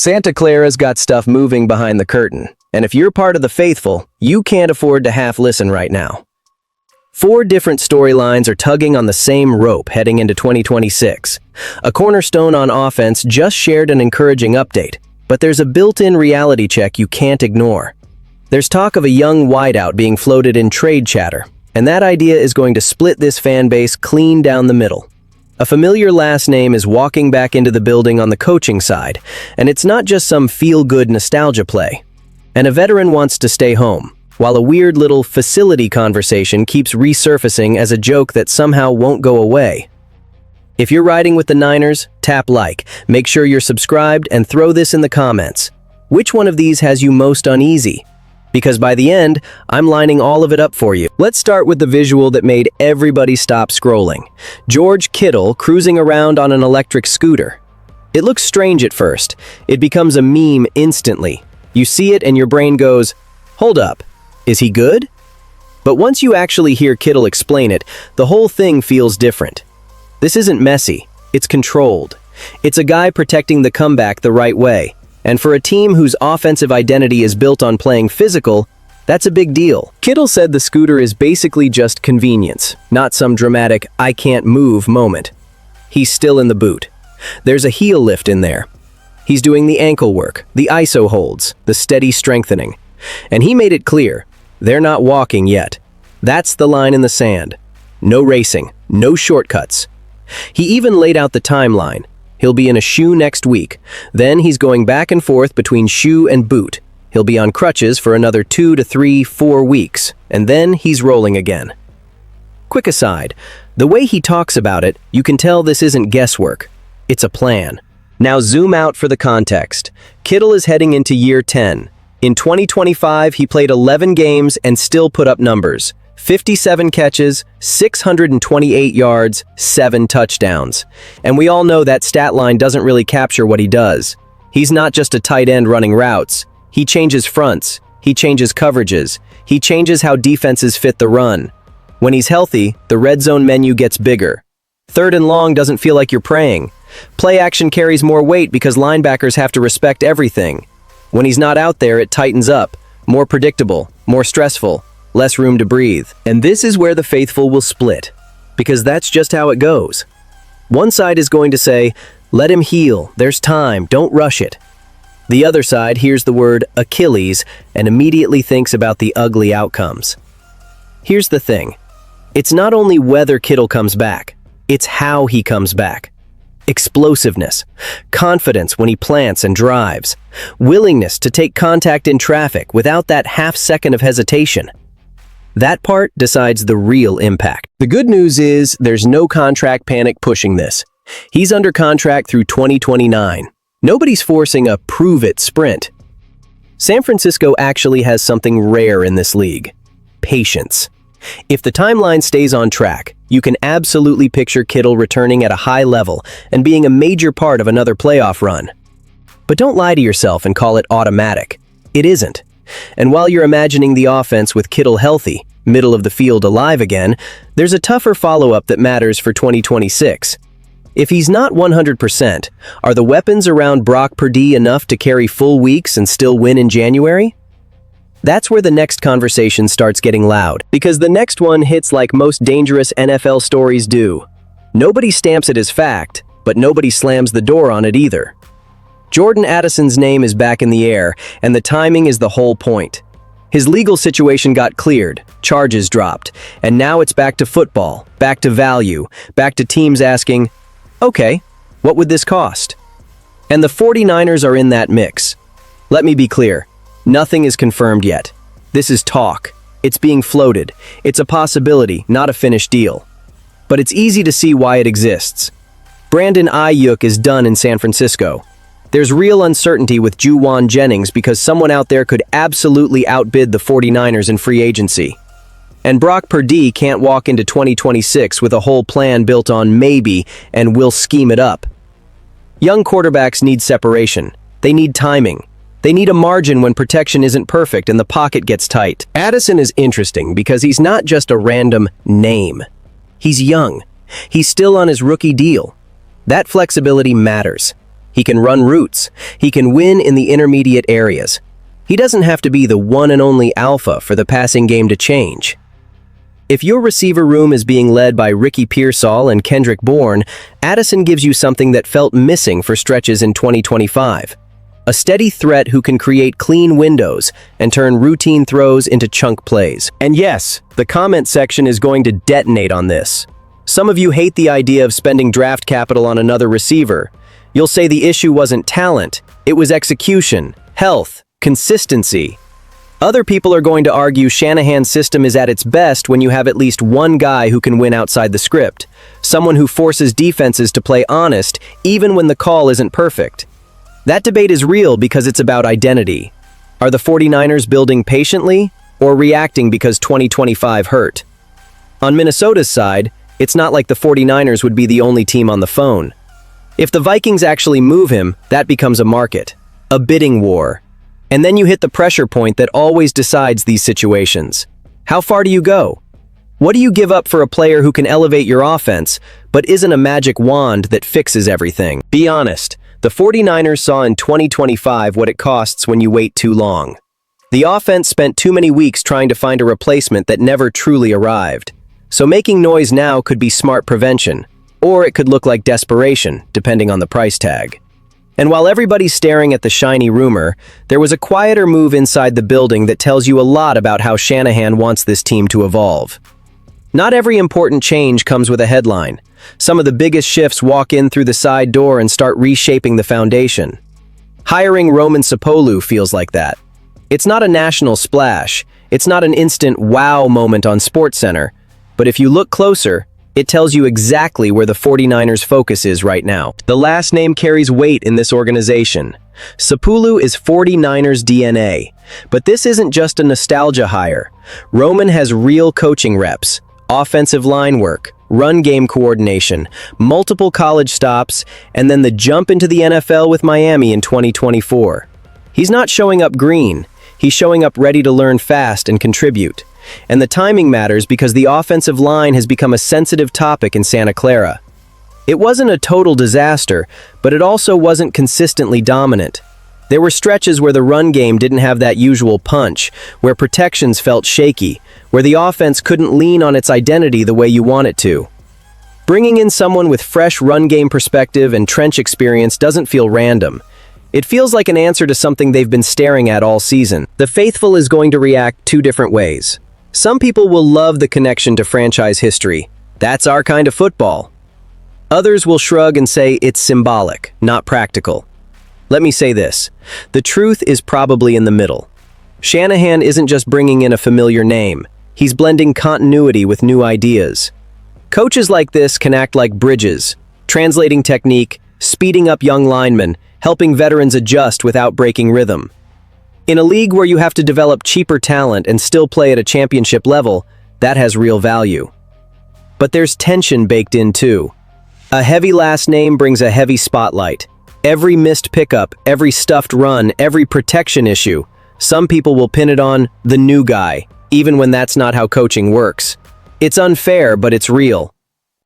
Santa Clara's got stuff moving behind the curtain, and if you're part of the faithful, you can't afford to half listen right now. 4 different storylines are tugging on the same rope heading into 2026. A cornerstone on offense just shared an encouraging update, but there's a built-in reality check you can't ignore. There's talk of a young wideout being floated in trade chatter, and that idea is going to split this fan base clean down the middle. A familiar last name is walking back into the building on the coaching side, and it's not just some feel-good nostalgia play. And a veteran wants to stay home, while a weird little facility conversation keeps resurfacing as a joke that somehow won't go away. If you're riding with the Niners, tap like, make sure you're subscribed, and throw this in the comments. Which one of these has you most uneasy? Because by the end, I'm lining all of it up for you. Let's start with the visual that made everybody stop scrolling. George Kittle cruising around on an electric scooter. It looks strange at first. It becomes a meme instantly. You see it and your brain goes, hold up, is he good? But once you actually hear Kittle explain it, the whole thing feels different. This isn't messy, it's controlled. It's a guy protecting the comeback the right way. And for a team whose offensive identity is built on playing physical, that's a big deal. Kittle said the scooter is basically just convenience, not some dramatic "I can't move" moment. He's still in the boot. There's a heel lift in there. He's doing the ankle work, the ISO holds, the steady strengthening. And he made it clear, they're not walking yet. That's the line in the sand. No racing, no shortcuts. He even laid out the timeline. He'll be in a shoe next week. Then he's going back and forth between shoe and boot. He'll be on crutches for another 2 to 3, 4 weeks. And then he's rolling again. Quick aside, the way he talks about it, you can tell this isn't guesswork. It's a plan. Now zoom out for the context. Kittle is heading into year 10. In 2025, he played 11 games and still put up numbers. 57 catches, 628 yards, 7 touchdowns. And we all know that stat line doesn't really capture what he does. He's not just a tight end running routes. He changes fronts. He changes coverages. He changes how defenses fit the run. When he's healthy, the red zone menu gets bigger. 3rd and long doesn't feel like you're praying. Play action carries more weight because linebackers have to respect everything. When he's not out there, it tightens up. More predictable, more stressful. Less room to breathe. And this is where the faithful will split, because that's just how it goes. One side is going to say, let him heal, there's time, don't rush it. The other side hears the word Achilles and immediately thinks about the ugly outcomes. Here's the thing. It's not only whether Kittle comes back, it's how he comes back. Explosiveness, confidence when he plants and drives, willingness to take contact in traffic without that half second of hesitation. That part decides the real impact. The good news is there's no contract panic pushing this. He's under contract through 2029. Nobody's forcing a prove-it sprint. San Francisco actually has something rare in this league: patience. If the timeline stays on track, you can absolutely picture Kittle returning at a high level and being a major part of another playoff run. But don't lie to yourself and call it automatic. It isn't. And while you're imagining the offense with Kittle healthy, middle of the field alive again, there's a tougher follow-up that matters for 2026. If he's not 100%, are the weapons around Brock Purdy enough to carry full weeks and still win in January? That's where the next conversation starts getting loud, because the next one hits like most dangerous NFL stories do. Nobody stamps it as fact, but nobody slams the door on it either. Jordan Addison's name is back in the air, and the timing is the whole point. His legal situation got cleared, charges dropped, and now it's back to football, back to value, back to teams asking, okay, what would this cost? And the 49ers are in that mix. Let me be clear, nothing is confirmed yet. This is talk. It's being floated. It's a possibility, not a finished deal. But it's easy to see why it exists. Brandon Ayuk is done in San Francisco. There's real uncertainty with Juwan Jennings because someone out there could absolutely outbid the 49ers in free agency. And Brock Purdy can't walk into 2026 with a whole plan built on maybe and we'll scheme it up. Young quarterbacks need separation. They need timing. They need a margin when protection isn't perfect and the pocket gets tight. Addison is interesting because he's not just a random name. He's young. He's still on his rookie deal. That flexibility matters. He can run routes. He can win in the intermediate areas. He doesn't have to be the one and only alpha for the passing game to change. If your receiver room is being led by Ricky Pearsall and Kendrick Bourne, Addison gives you something that felt missing for stretches in 2025. A steady threat who can create clean windows and turn routine throws into chunk plays. And yes, the comment section is going to detonate on this. Some of you hate the idea of spending draft capital on another receiver. You'll say the issue wasn't talent, it was execution, health, consistency. Other people are going to argue Shanahan's system is at its best when you have at least one guy who can win outside the script, someone who forces defenses to play honest even when the call isn't perfect. That debate is real because it's about identity. Are the 49ers building patiently or reacting because 2025 hurt? On Minnesota's side, it's not like the 49ers would be the only team on the phone. If the Vikings actually move him, that becomes a market, a bidding war. And then you hit the pressure point that always decides these situations. How far do you go? What do you give up for a player who can elevate your offense, but isn't a magic wand that fixes everything? Be honest, the 49ers saw in 2025 what it costs when you wait too long. The offense spent too many weeks trying to find a replacement that never truly arrived. So making noise now could be smart prevention, or it could look like desperation, depending on the price tag. And while everybody's staring at the shiny rumor, there was a quieter move inside the building that tells you a lot about how Shanahan wants this team to evolve. Not every important change comes with a headline. Some of the biggest shifts walk in through the side door and start reshaping the foundation. Hiring Roman Sapolu feels like that. It's not a national splash. It's not an instant wow moment on SportsCenter. But if you look closer, it tells you exactly where the 49ers' focus is right now. The last name carries weight in this organization. Sapolu is 49ers DNA. But this isn't just a nostalgia hire. Roman has real coaching reps, offensive line work, run game coordination, multiple college stops, and then the jump into the NFL with Miami in 2024. He's not showing up green. He's showing up ready to learn fast and contribute. And the timing matters because the offensive line has become a sensitive topic in Santa Clara. It wasn't a total disaster, but it also wasn't consistently dominant. There were stretches where the run game didn't have that usual punch, where protections felt shaky, where the offense couldn't lean on its identity the way you want it to. Bringing in someone with fresh run game perspective and trench experience doesn't feel random. It feels like an answer to something they've been staring at all season. The faithful is going to react two different ways. Some people will love the connection to franchise history. That's our kind of football. Others will shrug and say it's symbolic, not practical. Let me say this. The truth is probably in the middle. Shanahan isn't just bringing in a familiar name. He's blending continuity with new ideas. Coaches like this can act like bridges, translating technique, speeding up young linemen, helping veterans adjust without breaking rhythm. In a league where you have to develop cheaper talent and still play at a championship level, that has real value. But there's tension baked in too. A heavy last name brings a heavy spotlight. Every missed pickup, every stuffed run, every protection issue, some people will pin it on the new guy, even when that's not how coaching works. It's unfair, but it's real.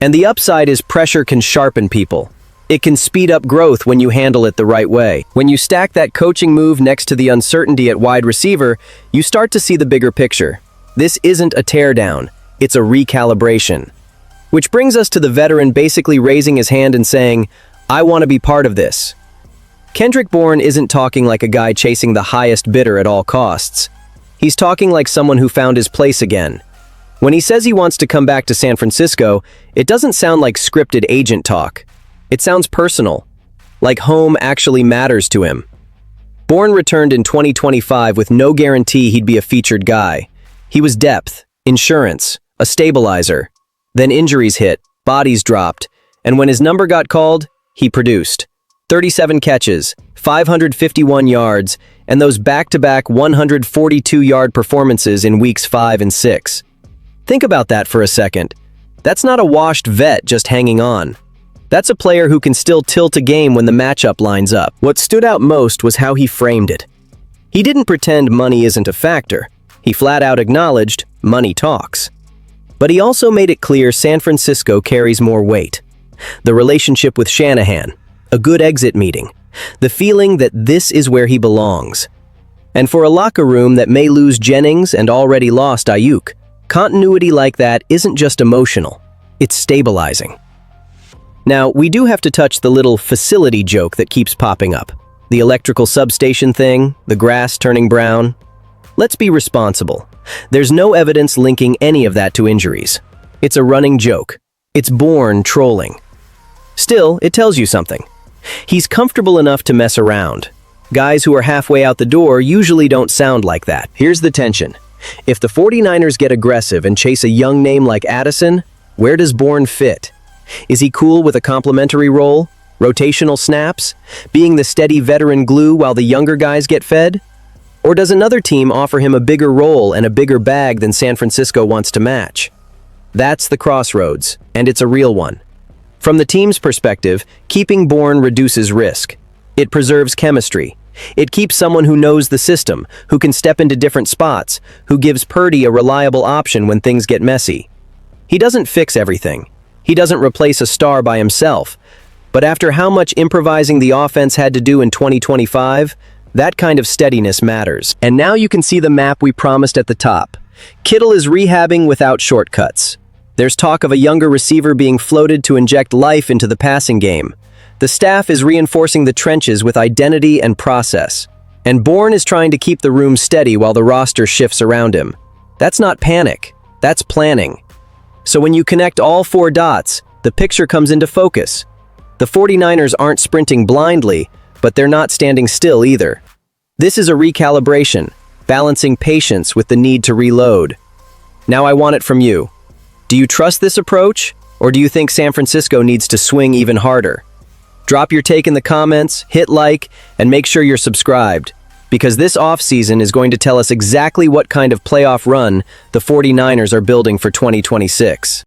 And the upside is pressure can sharpen people. It can speed up growth when you handle it the right way. When you stack that coaching move next to the uncertainty at wide receiver, you start to see the bigger picture. This isn't a teardown, it's a recalibration. Which brings us to the veteran basically raising his hand and saying, I want to be part of this. Kendrick Bourne isn't talking like a guy chasing the highest bidder at all costs. He's talking like someone who found his place again. When he says he wants to come back to San Francisco, it doesn't sound like scripted agent talk. It sounds personal, like home actually matters to him. Bourne returned in 2025 with no guarantee he'd be a featured guy. He was depth, insurance, a stabilizer. Then injuries hit, bodies dropped, and when his number got called, he produced. 37 catches, 551 yards, and those back-to-back 142-yard performances in weeks 5 and 6. Think about that for a second. That's not a washed vet just hanging on. That's a player who can still tilt a game when the matchup lines up. What stood out most was how he framed it. He didn't pretend money isn't a factor. He flat out acknowledged money talks. But he also made it clear San Francisco carries more weight. The relationship with Shanahan, a good exit meeting, The feeling that this is where he belongs. And for a locker room that may lose Jennings and already lost Ayuk, continuity like that isn't just emotional, it's stabilizing. Now, we do have to touch the little facility joke that keeps popping up. The electrical substation thing, the grass turning brown. Let's be responsible. There's no evidence linking any of that to injuries. It's a running joke. It's Bourne trolling. Still, it tells you something. He's comfortable enough to mess around. Guys who are halfway out the door usually don't sound like that. Here's the tension. If the 49ers get aggressive and chase a young name like Addison, where does Bourne fit? Is he cool with a complimentary role? Rotational snaps? Being the steady veteran glue while the younger guys get fed? Or does another team offer him a bigger role and a bigger bag than San Francisco wants to match? That's the crossroads, and it's a real one. From the team's perspective, keeping Bourne reduces risk. It preserves chemistry. It keeps someone who knows the system, who can step into different spots, who gives Purdy a reliable option when things get messy. He doesn't fix everything. He doesn't replace a star by himself. But after how much improvising the offense had to do in 2025, that kind of steadiness matters. And now you can see the map we promised at the top. Kittle is rehabbing without shortcuts. There's talk of a younger receiver being floated to inject life into the passing game. The staff is reinforcing the trenches with identity and process. And Bourne is trying to keep the room steady while the roster shifts around him. That's not panic. That's planning. So when you connect all four dots, the picture comes into focus. The 49ers aren't sprinting blindly, but they're not standing still either. This is a recalibration, balancing patience with the need to reload. Now I want it from you. Do you trust this approach, or do you think San Francisco needs to swing even harder? Drop your take in the comments, hit like, and make sure you're subscribed, because this offseason is going to tell us exactly what kind of playoff run the 49ers are building for 2026.